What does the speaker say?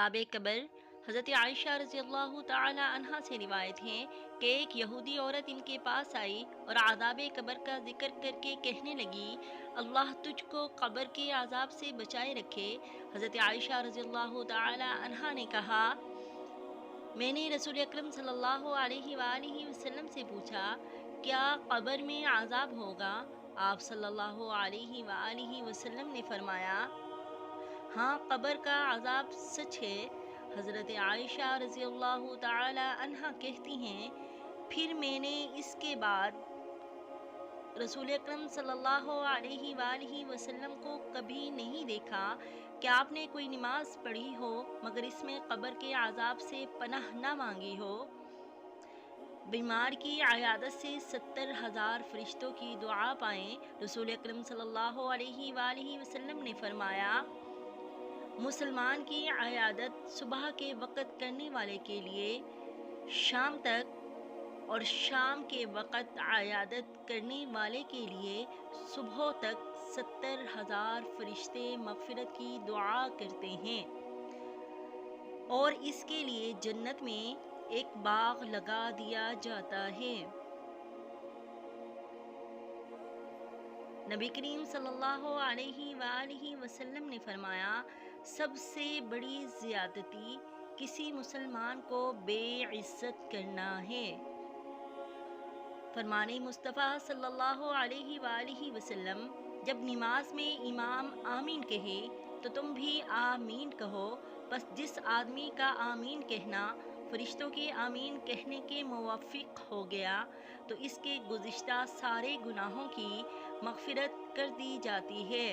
عذاب قبر۔ حضرت عائشہ رضی اللہ تعالی عنہا سے روایت ہے کہ ایک یہودی عورت ان کے پاس آئی اور عذاب قبر کا ذکر کر کے کہنے لگی، اللہ تجھ کو قبر کے عذاب سے بچائے رکھے۔ حضرت عائشہ رضی اللہ تعالی عنہا نے کہا، میں نے رسول اکرم صلی اللہ علیہ وآلہ وسلم سے پوچھا، کیا قبر میں عذاب ہوگا؟ آپ صلی اللہ علیہ وآلہ وسلم نے فرمایا، ہاں، قبر کا عذاب سچ ہے۔ حضرت عائشہ رضی اللہ تعالی عنہا کہتی ہیں، پھر میں نے اس کے بعد رسول اکرم صلی اللہ علیہ وآلہ وسلم کو کبھی نہیں دیکھا کہ آپ نے کوئی نماز پڑھی ہو مگر اس میں قبر کے عذاب سے پناہ نہ مانگی ہو۔ بیمار کی عیادت سے 70,000 فرشتوں کی دعا پائیں۔ رسول اکرم صلی اللہ علیہ وآلہ وسلم نے فرمایا، مسلمان کی عیادت صبح کے وقت کرنے والے کے لیے شام تک اور شام کے وقت عیادت کرنے والے کے لیے صبح تک 70,000 فرشتے مغفرت کی دعا کرتے ہیں، اور اس کے لیے جنت میں ایک باغ لگا دیا جاتا ہے۔ نبی کریم صلی اللہ علیہ وآلہ وسلم نے فرمایا، سب سے بڑی زیادتی کسی مسلمان کو بے عزت کرنا ہے۔ فرمان مصطفیٰ صلی اللہ علیہ وآلہ وسلم، جب نماز میں امام آمین کہے تو تم بھی آمین کہو، بس جس آدمی کا آمین کہنا فرشتوں کے آمین کہنے کے موافق ہو گیا تو اس کے گزشتہ سارے گناہوں کی مغفرت کر دی جاتی ہے۔